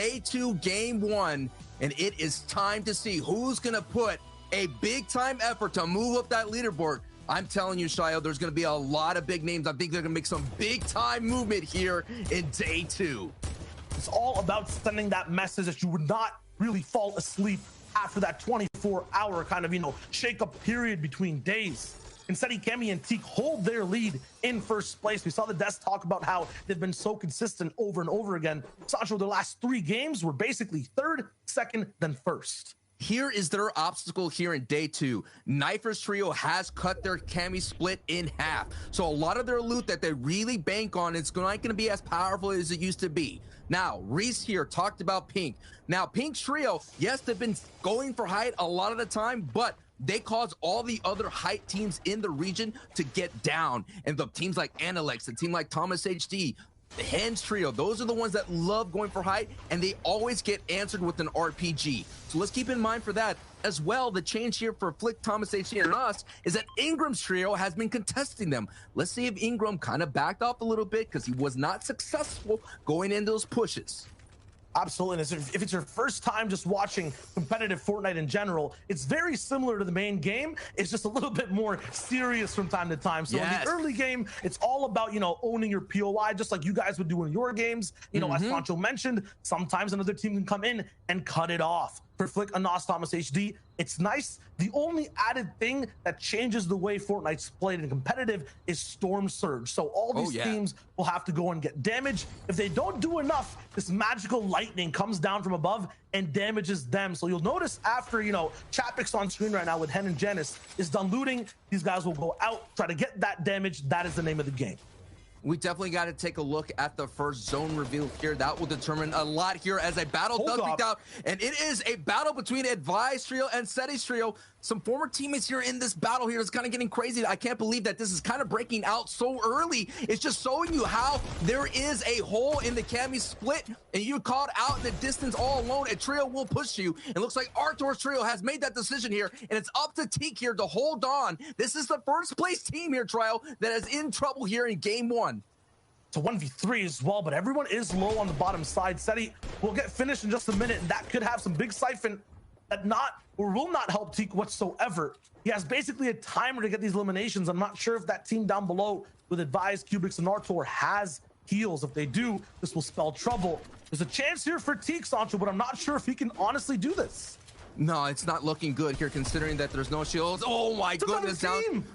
day 2, game 1, and it is time to see who's going to put a big-time effort to move up that leaderboard. I'm telling you, Shio, there's going to be a lot of big names. I think they're going to make some big-time movement here in day 2. It's all about sending that message that you would not really fall asleep after that 24-hour kind of, shake-up period between days. Instead, Kemi and Teak hold their lead in first place. We saw the devs talk about how they've been so consistent over and over again. Sancho, their last 3 games were basically third, second, then first. Here is their obstacle here in day 2. Knifer's trio has cut their Kami split in half. So a lot of their loot that they really bank on, it's not going to be as powerful as it used to be. Now, Reese here talked about Pink. Now, Pink's trio, yes, they've been going for height a lot of the time, but they cause all the other height teams in the region to get down. And the teams like Analex, the team like Thomas HD, the Hens trio, those are the ones that love going for height, and they always get answered with an RPG. So let's keep in mind for that as well. The change here for Flick, Thomas HD, and us is that Ingram's trio has been contesting them. Let's see if Ingram kind of backed off a little bit because he was not successful going in those pushes. Absolutely. And if it's your first time just watching competitive Fortnite in general, it's very similar to the main game. It's just a little bit more serious from time to time. So in the early game, it's all about, owning your POI, just like you guys would do in your games. As Sancho mentioned, sometimes another team can come in and cut it off. For Flick, Anas, Thomas HD, it's nice. The only added thing that changes the way Fortnite's played in competitive is Storm Surge. So all these teams will have to go and get damage. If they don't do enough, this magical lightning comes down from above and damages them. So you'll notice after, Chapik's on screen right now with Hen and Janice is done looting, these guys will go out, try to get that damage. That is the name of the game. We definitely got to take a look at the first zone reveal here. That will determine a lot here as a battle does break out. And it is a battle between Advise trio and Seti's trio. Some former teammates here in this battle here is kind of getting crazy. I can't believe that this is kind of breaking out so early. It's just showing you how there is a hole in the Kami split, and you caught out in the distance all alone. A trio will push you. It looks like Arthur's trio has made that decision here, and it's up to Teak here to hold on. This is the first place team here, Trial, that is in trouble here in game 1. It's a 1v3 as well, but everyone is low on the bottom side. Seti will get finished in just a minute, and that could have some big siphon that will not help Teak whatsoever. He has basically a timer to get these eliminations. I'm not sure if that team down below with Advise, Cubics, and Artur has heals. If they do, this will spell trouble. There's a chance here for Teak, Sancho, but I'm not sure if he can honestly do this. No, it's not looking good here considering that there's no shields. Oh my goodness.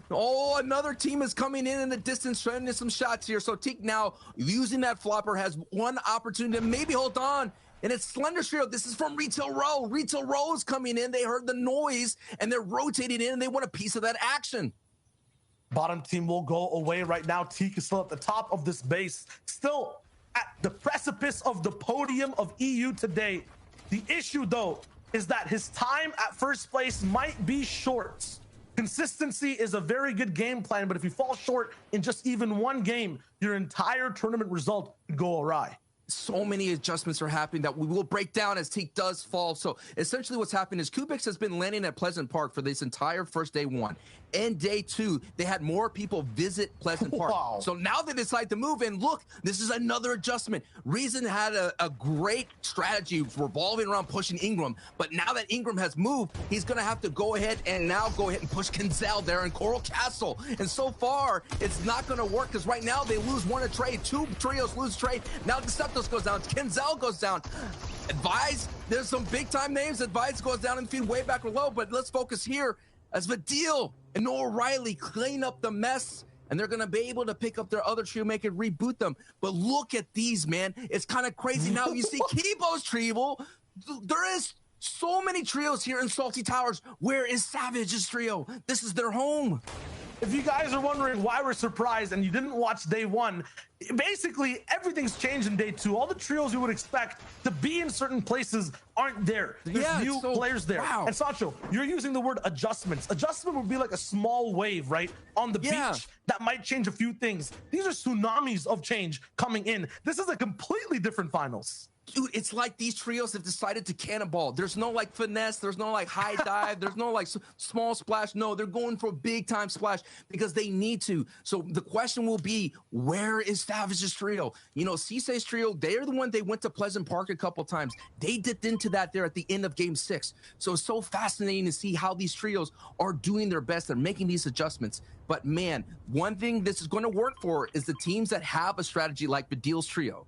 Oh, another team is coming in the distance, trying to some shots here. So Teak now using that flopper has one opportunity to maybe hold on. And it's Slender Trio. This is from Retail Row. Retail Row is coming in. They heard the noise and they're rotating in and they want a piece of that action. Bottom team will go away right now. Teak is still at the top of this base, still at the precipice of the podium of EU today. The issue though is that his time at first place might be short. Consistency is a very good game plan, but if you fall short in just even one game, your entire tournament result could go awry. So many adjustments are happening that we will break down as Teak does fall. So essentially what's happened is Kubix has been landing at Pleasant Park for this entire first day 1. And day 2, they had more people visit Pleasant Park. Wow. So now they decide to move, and look, this is another adjustment. Reason had a great strategy revolving around pushing Ingram, but now that Ingram has moved, he's going to have to go ahead and push Kenzel there in Coral Castle. And so far, it's not going to work because right now they lose 1 a trade, 2 trios lose trade. Now Deceptos goes down, Kenzel goes down. Advise, there's some big time names. Advise goes down in feed way back low, but let's focus here as Vadil and Noah Riley clean up the mess, and they're going to be able to pick up their other trio, make it reboot them. But look at these, man. It's kind of crazy. Now you see Kibo's trio. There is so many trios here in Salty Towers. Where is Savage's trio? This is their home. If you guys are wondering why we're surprised and you didn't watch day 1, basically everything's changed in day 2. All the trios you would expect to be in certain places aren't there. There's new players there. Wow. And Sancho, you're using the word adjustments. Adjustment would be like a small wave, right? On the beach that might change a few things. These are tsunamis of change coming in. This is a completely different finals. Dude, it's like these trios have decided to cannonball. There's no like finesse. There's no like high dive. There's no like small splash. No, they're going for a big time splash because they need to. So the question will be, where is Savage's trio? You know, Cisse's trio, they're the one they went to Pleasant Park a couple times. They dipped into that there at the end of game 6. So it's so fascinating to see how these trios are doing their best. They're making these adjustments. But man, one thing this is going to work for is the teams that have a strategy like Badil's trio.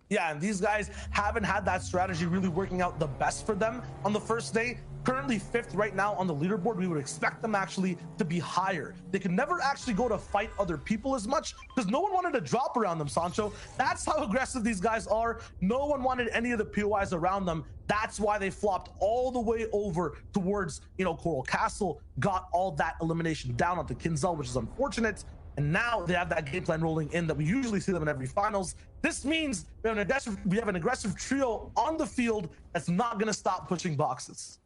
Yeah, and these guys haven't had that strategy really working out the best for them on the first day. Currently 5th right now on the leaderboard. We would expect them actually to be higher. They could never actually go to fight other people as much because no one wanted to drop around them, Sancho. That's how aggressive these guys are. No one wanted any of the POIs around them. That's why they flopped all the way over towards, you know, Coral Castle, got all that elimination down onto Kinzel, which is unfortunate. And now they have that game plan rolling in that we usually see them in every finals. This means we have an aggressive trio on the field that's not going to stop pushing boxes.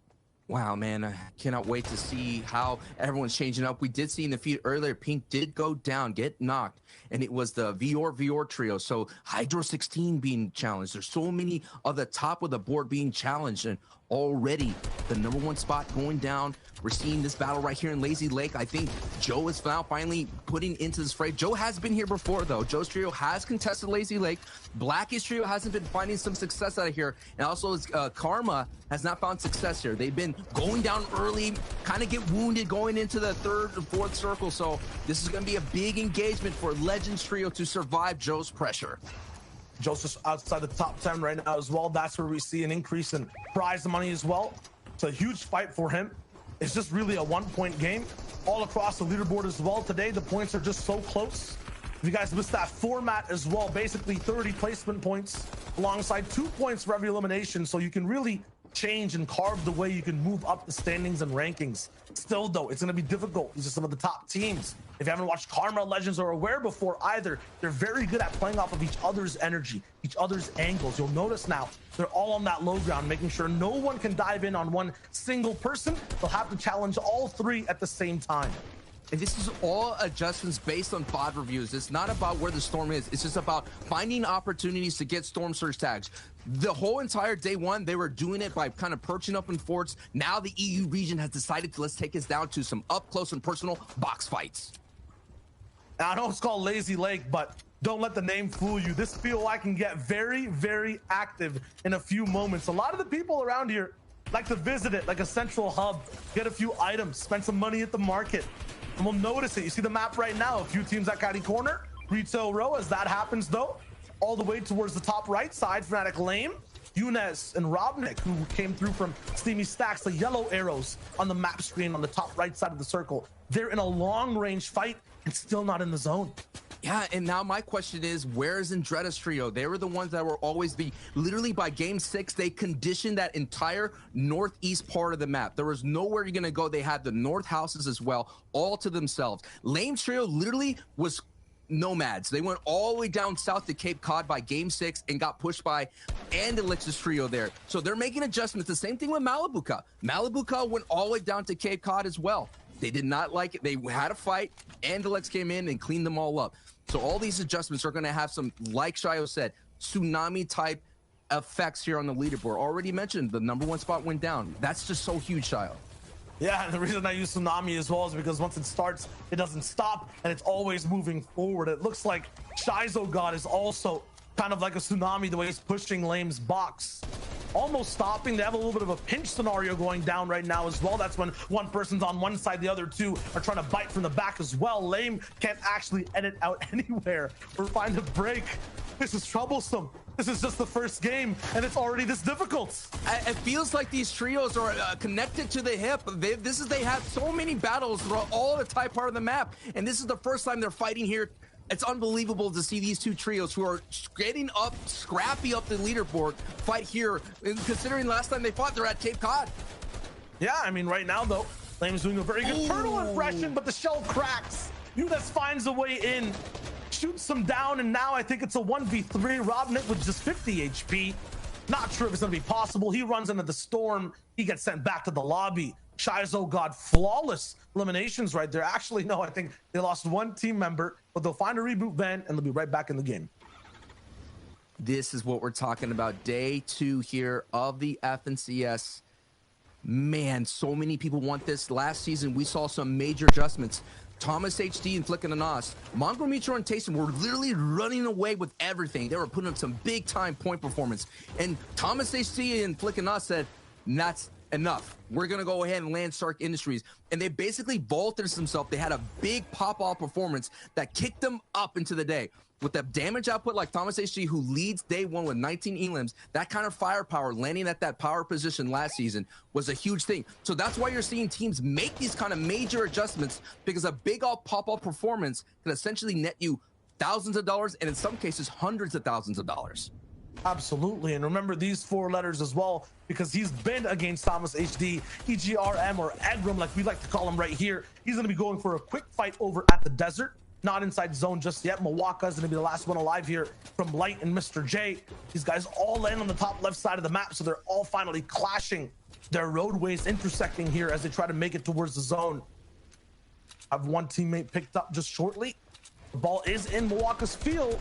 Wow, man, I cannot wait to see how everyone's changing up. We did see in the feed earlier, Pink did go down, get knocked, and it was the Vior trio. So Hydro 16 being challenged. There's so many of the top of the board being challenged, and already the #1 spot going down. We're seeing this battle right here in Lazy Lake. I think Joe is now finally putting into this fray. Joe has been here before, though. Joe's trio has contested Lazy Lake. Black's trio hasn't been finding some success out of here. And also, Karma has not found success here. They've been going down early, kind of get wounded going into the 3rd and 4th circle. So this is going to be a big engagement for Legends trio to survive Joe's pressure. Joe's just outside the top 10 right now as well. That's where we see an increase in prize money as well. It's a huge fight for him. It's just really a 1-point game all across the leaderboard as well. Today, the points are just so close. If you guys missed that format as well, basically 30 placement points alongside 2 points for every elimination. So you can really change and carve the way you can move up the standings and rankings. Still, though, it's going to be difficult. These are some of the top teams. If you haven't watched Karma Legends or Aware before either, they're very good at playing off of each other's energy, each other's angles. You'll notice now they're all on that low ground, making sure no one can dive in on one single person. They'll have to challenge all 3 at the same time. And this is all adjustments based on VOD reviews. It's not about where the storm is. It's just about finding opportunities to get storm surge tags. The whole entire day 1, they were doing it by kind of perching up in forts. Now the EU region has decided to let's take us down to some up close and personal box fights. Now, I know it's called Lazy Lake, but don't let the name fool you. This POI can get very, very active in a few moments. A lot of the people around here like to visit it like a central hub, get a few items, spend some money at the market. And we'll notice it. You see the map right now. A few teams at Caddy Corner, Retail Row. As that happens, though, all the way towards the top right side, Fnatic Lane, Younes and Robnik, who came through from Steamy Stacks, the yellow arrows on the map screen on the top right side of the circle. They're in a long-range fight and still not in the zone. Yeah, and now my question is, where is Andretta's trio? They were the ones that were always literally by game 6, they conditioned that entire northeast part of the map. There was nowhere you're gonna go. They had the north houses as well, all to themselves. Lame's trio literally was nomads. They went all the way down south to Cape Cod by game 6 and got pushed by Andelix's trio there. So they're making adjustments. The same thing with Malibuca. Malibuca went all the way down to Cape Cod as well. They did not like it. They had a fight. Andelix came in and cleaned them all up. So all these adjustments are going to have some, like Shayo said, tsunami type effects here on the leaderboard. Already mentioned the #1 spot went down. That's just so huge, Shayo. Yeah, and the reason I use tsunami as well is because once it starts, it doesn't stop, and it's always moving forward. It looks like Shizo God is also kind of like a tsunami, the way he's pushing Lame's box. Almost stopping. They have a little bit of a pinch scenario going down right now as well. That's when one person's on one side, the other 2 are trying to bite from the back as well. Lame can't actually edit out anywhere or find a break. This is troublesome. This is just the first game, and it's already this difficult. It feels like these trios are connected to the hip. They have so many battles throughout all the type part of the map, and this is the first time they're fighting here. It's unbelievable to see these 2 trios who are getting up, scrappy up the leaderboard, fight here. And considering last time they fought, they're at Cape Cod. Yeah, I mean, right now, though, Lame's doing a very good turtle impression, but the shell cracks. Younes finds a way in, shoots him down, and now I think it's a 1v3. Robnik with just 50 HP. Not sure if it's going to be possible. He runs into the storm. He gets sent back to the lobby. Shizo God, flawless eliminations right there. Actually, no, I think they lost 1 team member, but they'll find a reboot van and they'll be right back in the game. This is what we're talking about. Day 2 here of the FNCS. Man, so many people want this. Last season, we saw some major adjustments. Thomas HD and Flickin' and Nos, Mongrel Mutual and Taysom were literally running away with everything. They were putting up some big-time point performance. And Thomas HD and Flickin' and Nos said, that's enough. We're going to go ahead and land Stark Industries. And they basically vaulted themselves. They had a big pop-off performance that kicked them up into the day. With the damage output like Thomas HG, who leads day 1 with 19 elims, that kind of firepower landing at that power position last season was a huge thing. So that's why you're seeing teams make these kind of major adjustments, because a big pop-up performance can essentially net you thousands of dollars, and in some cases, hundreds of thousands of dollars. Absolutely. And remember these 4 letters as well, because he's been against Thomas HD, EGRM, or Egram, like we like to call him right here. He's going to be going for a quick fight over at the desert. Not inside zone just yet. Mawaka's going to be the last one alive here from Light and Mr. J. These guys all land on the top left side of the map, so they're all finally clashing. Their roadways intersecting here as they try to make it towards the zone. I've one teammate picked up just shortly. The ball is in Mawaka's field.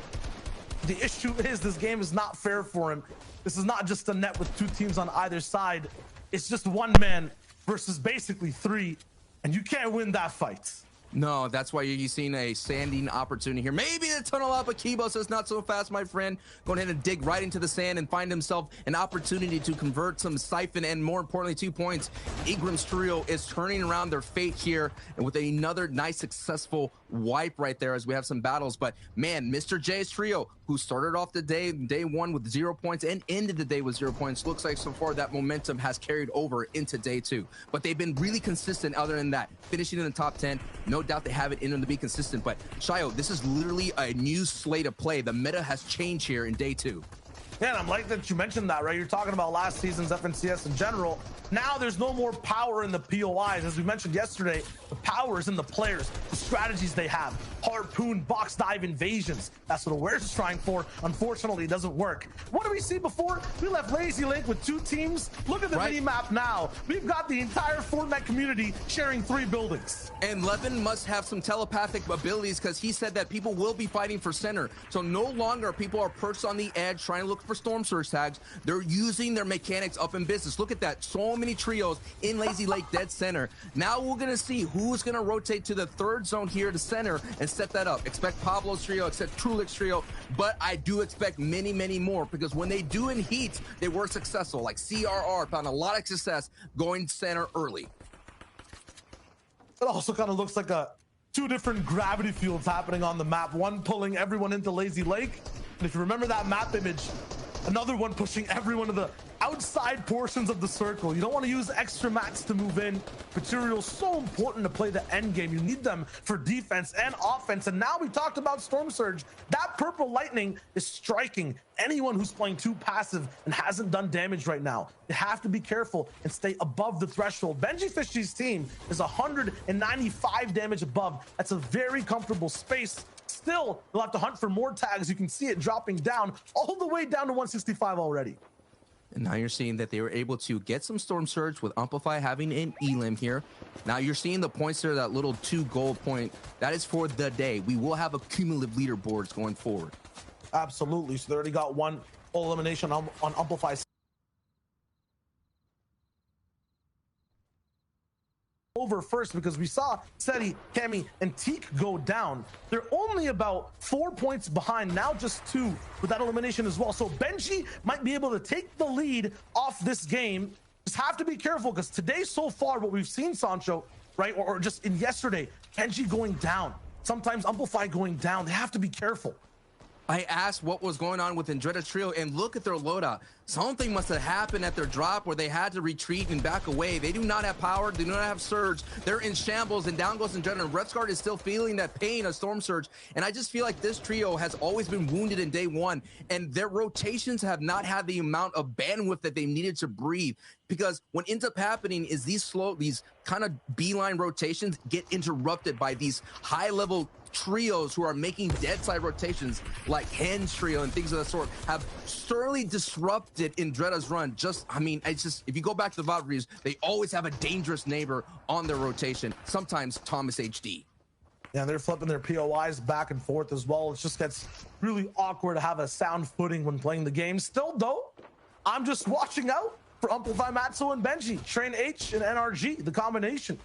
The issue is this game is not fair for him. This is not just a net with 2 teams on either side. It's just 1 man versus basically 3, and you can't win that fight. No, that's why you're seeing a sanding opportunity here. Maybe the tunnel up, but Kibo says not so fast, my friend. Going ahead and dig right into the sand and find himself an opportunity to convert some siphon and, more importantly, 2 points. Ingram's trio is turning around their fate here, and with another nice, successful wipe right there as we have some battles. But, man, Mr. J's trio, who started off the day 1 with 0 points and ended the day with 0 points, looks like so far that momentum has carried over into day 2. But they've been really consistent other than that, finishing in the top 10. No doubt they have it in them to be consistent, but Shayo, this is literally a new slate of play. The meta has changed here in day 2. Yeah, and I'm like that you mentioned that, right? You're talking about last season's FNCS in general. Now there's no more power in the POIs. As we mentioned yesterday, the power is in the players, the strategies they have. Harpoon, box dive, invasions. That's what Aware's trying for. Unfortunately, it doesn't work. What did we see before? We left Lazy Lake with 2 teams. Look at the mini-map now. We've got the entire Fortnite community sharing 3 buildings. And Levin must have some telepathic abilities, because he said that people will be fighting for center. So no longer people are perched on the edge trying to look for storm surge tags. They're using their mechanics up in business. Look at that. So many trios in Lazy Lake dead center. Now we're going to see who's going to rotate to the 3rd zone here to center and set that up. Expect Pablo's trio, expect Trulik's trio, but I do expect many, many more, because when they do in heats, they were successful. Like CRR found a lot of success going center early. It also kind of looks like 2 different gravity fields happening on the map. One pulling everyone into Lazy Lake. And if you remember that map image, another one pushing everyone to the outside portions of the circle. You don't want to use extra mats to move in. Material's so important to play the end game. You need them for defense and offense. And now we talked about Storm Surge. That purple lightning is striking anyone who's playing too passive and hasn't done damage right now. You have to be careful and stay above the threshold. Benji Fishy's team is 195 damage above. That's a very comfortable space. Still, you'll have to hunt for more tags. You can see it dropping down all the way down to 165 already. And now you're seeing that they were able to get some Storm Surge with Amplify having an elim here. Now you're seeing the points there, that little 2 gold point. That is for the day. We will have a cumulative leaderboards going forward. Absolutely. So they already got 1 elimination on Amplify. Over first, because we saw Seti, Kemi, and Teak go down. They're only about 4 points behind, now just 2 with that elimination as well. So Benji might be able to take the lead off this game. Just have to be careful, because today so far what we've seen, Sancho, right, or just in yesterday, Benji going down, sometimes Amplify going down. They have to be careful. I asked what was going on with Andretta Trio, and look at their loadout. Something must have happened at their drop where they had to retreat and back away. They do not have power, do not have surge. They're in shambles, and down goes Andretta. And Retsguard is still feeling that pain of Storm Surge. And I just feel like this trio has always been wounded in day 1, and their rotations have not had the amount of bandwidth that they needed to breathe. Because what ends up happening is these kind of beeline rotations get interrupted by these high-level trios who are making dead side rotations, like Hen's trio and things of that sort, have surely disrupted Andretta's run. It's just, if you go back to the Valkyries, they always have a dangerous neighbor on their rotation, sometimes Thomas HD. Yeah, they're flipping their POIs back and forth as well. It just gets really awkward to have a sound footing when playing the game. Still, though, I'm just watching out for Amplify, Matzo, and Benji. Train H and NRG, the combination.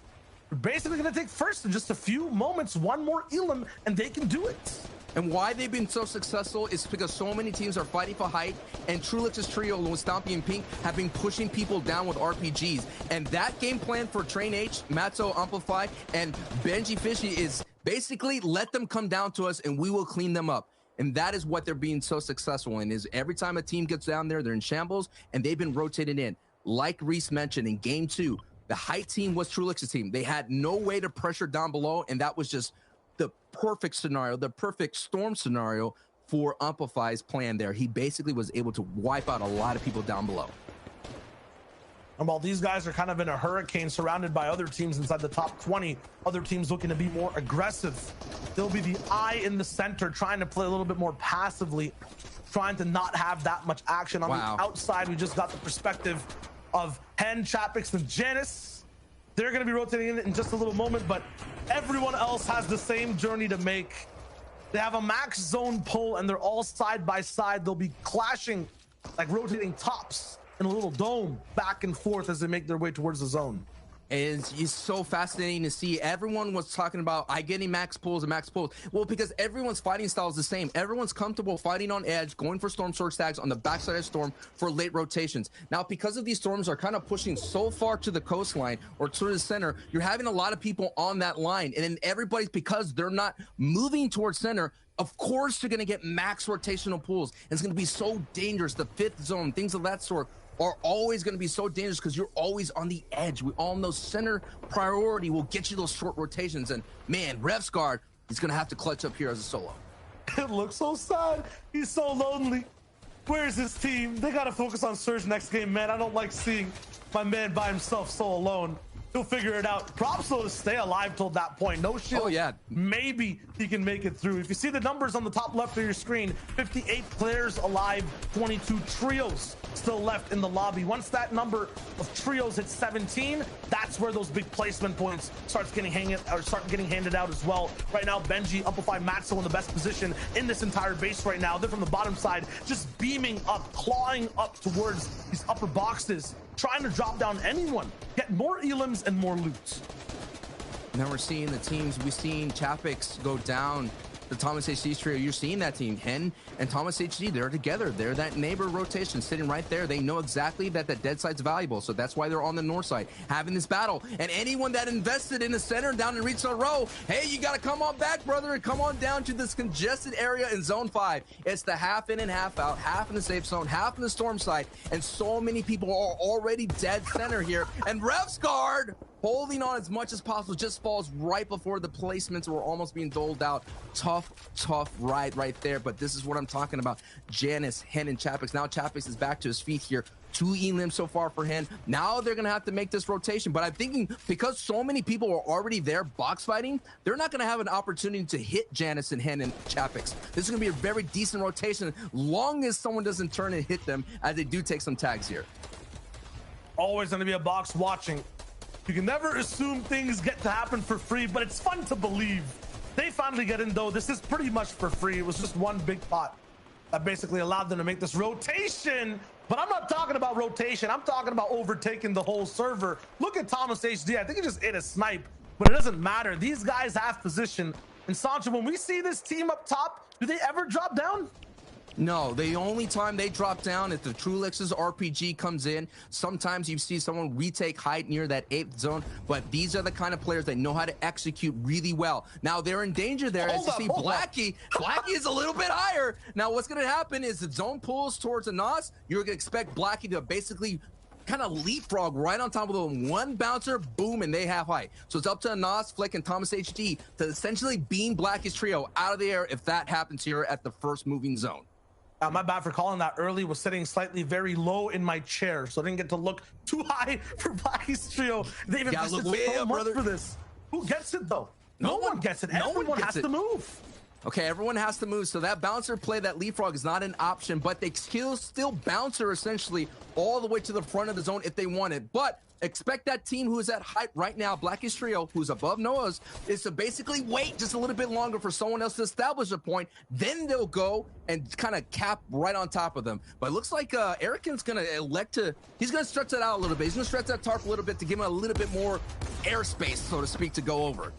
We're basically going to take first in just a few moments. One more Elam, and they can do it. And why they've been so successful is because so many teams are fighting for height, and Trulix's trio with Stompy and Pink have been pushing people down with RPGs. And that game plan for Train H, Matzo, Amplify, and Benji Fishy is basically let them come down to us and we will clean them up. And that is what they're being so successful in, is every time a team gets down there, they're in shambles, and they've been rotated in. Like Reese mentioned in game 2, the height team was Trulix's team. They had no way to pressure down below, and that was just the perfect scenario, the perfect storm scenario for Amplify's plan there. He basically was able to wipe out a lot of people down below. And while these guys are kind of in a hurricane surrounded by other teams inside the top 20, other teams looking to be more aggressive, there'll be the eye in the center trying to play a little bit more passively, trying to not have that much action. On the outside, we just got the perspective of Hen, Chapix, and Janice. They're going to be rotating in just a little moment, but everyone else has the same journey to make. They have a max zone pull, and they're all side by side. They'll be clashing, like rotating tops in a little dome back and forth as they make their way towards the zone. And it's so fascinating to see. Everyone was talking about I getting max pulls and max pulls. Well, because everyone's fighting style is the same. Everyone's comfortable fighting on edge, going for storm sword stacks on the backside of storm for late rotations. Now, because of these storms are kind of pushing so far to the coastline or to the center, you're having a lot of people on that line. And then everybody's, because they're not moving towards center, of course you're going to get max rotational pulls. And it's going to be so dangerous. The 5th zone, things of that sort, are always going to be so dangerous because you're always on the edge. We all know center priority will get you those short rotations. And man, Revsguard is going to have to clutch up here as a solo. It looks so sad. He's so lonely. Where's his team? They got to focus on Surge next game, man. I don't like seeing my man by himself so alone. He'll figure it out. Props though to stay alive till that point. No shield. Oh yeah. Maybe he can make it through. If you see the numbers on the top left of your screen, 58 players alive, 22 trios still left in the lobby. Once that number of trios hits 17, that's where those big placement points start getting handed out as well. Right now, Benji, Amplify, Matzo in the best position in this entire base right now. They're from the bottom side, just beaming up, clawing up towards these upper boxes, trying to drop down anyone, get more elims and more loot. Now we're seeing the teams. We've seen Chapix go down the Thomas HD trio. You're seeing that team. Hen and Thomas HD, they're together. They're that neighbor rotation sitting right there. They know exactly that the dead side's valuable, so that's why they're on the north side having this battle. And anyone that invested in the center down in Retail Row, hey, you got to come on back, brother, and come on down to this congested area in Zone 5. It's the half in and half out, half in the safe zone, half in the storm side, and so many people are already dead center here. And Revsguard, holding on as much as possible, just falls right before the placements were almost being doled out. Tough ride right there. But this is what I'm talking about. Janice, Hen, and Chapix. Now Chapix is back to his feet here. 2 elims so far for Hen. Now they're going to have to make this rotation. But I'm thinking because so many people are already there box fighting, they're not going to have an opportunity to hit Janice and Hen and Chapix. This is going to be a very decent rotation, long as someone doesn't turn and hit them, as they do take some tags here. Always going to be a box watching. You can never assume things get to happen for free, but it's fun to believe. They finally get in, though. This is pretty much for free. It was just one big pot that basically allowed them to make this rotation. But I'm not talking about rotation. I'm talking about overtaking the whole server. Look at Thomas HD. I think he just ate a snipe, but it doesn't matter. These guys have position. And Sancho, when we see this team up top, do they ever drop down? No, the only time they drop down is the Trulix's RPG comes in. Sometimes you see someone retake height near that 8th zone, but these are the kind of players that know how to execute really well. Now they're in danger there as you see Blackie. Blackie is a little bit higher. Now what's going to happen is the zone pulls towards a Nas. You're going to expect Blackie to basically kind of leapfrog right on top of the one bouncer, boom, and they have height. So it's up to Nas, Flick, and Thomas HD to essentially beam Blackie's trio out of the air if that happens here at the first moving zone. My bad for calling that early. Was sitting slightly very low in my chair, so I didn't get to look too high for Blackie's trio. They've invested so much for this. Who gets it though? No one gets it. Everyone has to move. Okay, everyone has to move. So that bouncer play, that leapfrog is not an option, but they still bouncer essentially all the way to the front of the zone if they want it. But expect that team who is at height right now, Blackish Trio, who's above Noah's, is to basically wait just a little bit longer for someone else to establish a point. Then they'll go and kind of cap right on top of them. But it looks like Erican's going to elect to, he's going to stretch that out a little bit. He's going to stretch that tarp a little bit to give him a little bit more airspace, so to speak, to go over.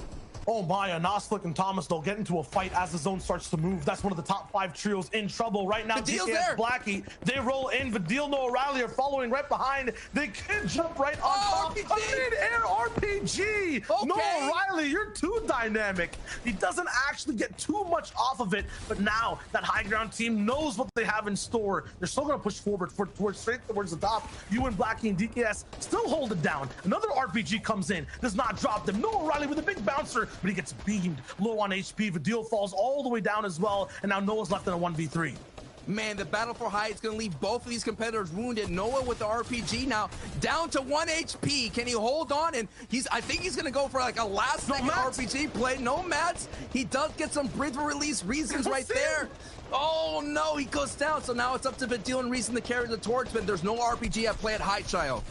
Oh my, Naslik and Thomas, they'll get into a fight as the zone starts to move. That's one of the top 5 trios in trouble right now. DKS Blackie, they roll in. Vidil, Noah O'Reilly are following right behind. They can jump right on top. A mid-air RPG. Okay. Noah O'Reilly, you're too dynamic. He doesn't actually get too much off of it, but now that high ground team knows what they have in store. They're still going to push forward straight towards the top. You and Blackie and DKS still hold it down. Another RPG comes in, does not drop them. Noah O'Reilly with a big bouncer, but he gets beamed low on HP. Vidil falls all the way down as well, and now Noah's left in a 1v3. Man, the battle for height is going to leave both of these competitors wounded. Noah with the RPG now down to 1 HP. Can he hold on? And I think he's going to go for like a last second RPG play. No mats. He does get some bridge release reasons right there. Oh no, he goes down. So now it's up to Vidil and Reason to carry the torch, but there's no RPG at play at height, Child.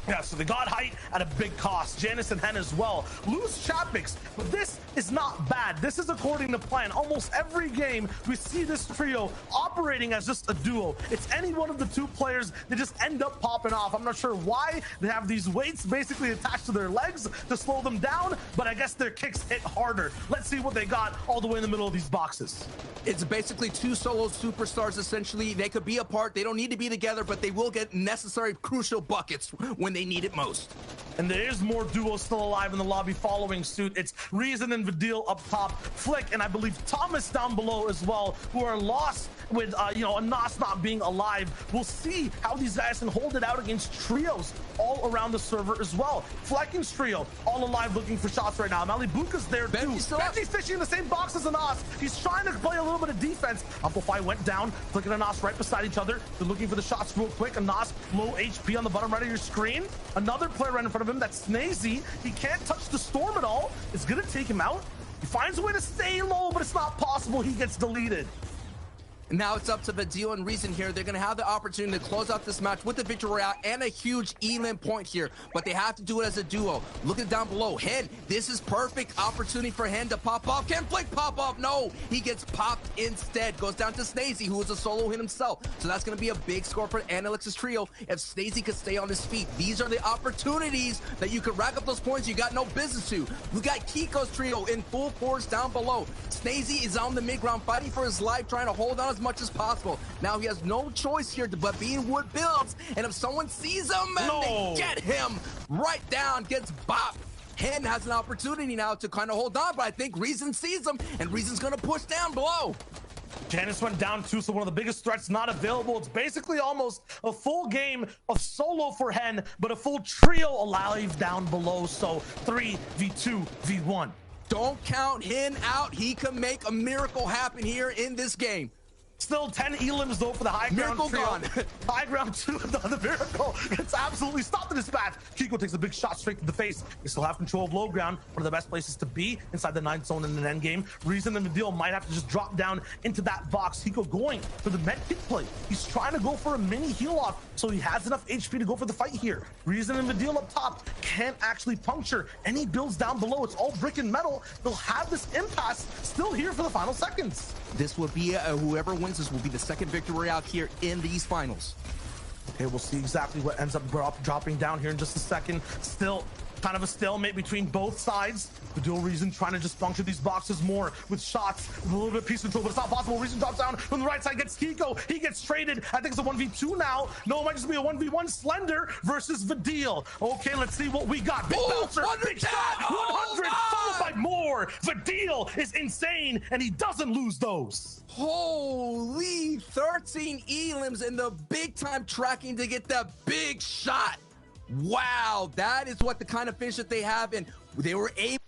Yeah, so they got height at a big cost. Janice and Hen as well. Lose Chapmix, but this is not bad. This is according to plan. Almost every game, we see this trio operating as just a duo. It's any one of the 2 players, they just end up popping off. I'm not sure why. They have these weights basically attached to their legs to slow them down, but I guess their kicks hit harder. Let's see what they got all the way in the middle of these boxes. It's basically 2 solo superstars, essentially. They could be apart. They don't need to be together, but they will get necessary, crucial buckets when they need it most. And there's more duos still alive in the lobby following suit. It's Reason and Vidil up top, Flick, and I believe Thomas down below as well, who are lost with, a Nas not being alive. We'll see how these guys can hold it out against trios all around the server as well. Flecking's trio, all alive looking for shots right now. Malibuka's there too. Benji's fishing in the same box as Nas. He's trying to play a little bit of defense. Amplify went down. Flick and Nas right beside each other. They're looking for the shots real quick. Nas low HP on the bottom right of your screen. Another player right in front of him, that's Snazy. He can't touch the storm at all. It's gonna take him out. He finds a way to stay low, but it's not possible. He gets deleted. Now it's up to Vidil and Reason here. They're going to have the opportunity to close out this match with the victory royale and a huge elim point here, but they have to do it as a duo. Look at down below. Hen, this is perfect opportunity for Hen to pop off. Can Flick pop off? No, he gets popped instead. Goes down to Snazy, who is a solo hit himself. So that's going to be a big score for Analyx's trio if Snazy could stay on his feet. These are the opportunities that you could rack up those points you got no business to. We got Kiko's trio in full force down below. Snazy is on the mid-ground fighting for his life, trying to hold on as much as possible. Now he has no choice here but being wood builds, and if someone sees him and they get him right down, gets bopped. Hen has an opportunity now to kind of hold on, but I think Reason sees him, and Reason's gonna push down below. Janice went down too, so one of the biggest threats not available. It's basically almost a full game of solo for Hen, but a full trio alive down below. So 3v2 v1. Don't count Hen out. He can make a miracle happen here in this game. Still 10 elims though for the high ground trio. Gone. High ground 2, the miracle gets absolutely stopped in his path. Kiko takes a big shot straight to the face. They still have control of low ground, one of the best places to be inside the 9th zone in an end game. Reason and Vidil might have to just drop down into that box. Kiko going for the med kit play. He's trying to go for a mini heal off, so he has enough HP to go for the fight here. Reason and Vidil up top can't actually puncture any builds down below. It's all brick and metal. They'll have this impasse still here for the final seconds. This will be whoever wins this will be the second victory out here in these finals. Okay, we'll see exactly what ends up dropping down here in just a second. Still kind of a stalemate between both sides. The dual Reason trying to just puncture these boxes more with shots, with a little bit of piece control, but it's not possible. Reason drops down from the right side, gets Kiko. He gets traded. I think it's a 1v2 now. No, it might just be a 1v1 Slender versus Vidil. Okay, let's see what we got. Big bouncer, big shot, 100, followed by more. Vidil is insane, and he doesn't lose those. Holy, 13 elims in the big time tracking to get that big shot. Wow, that is what the kind of finish that they have, and they were able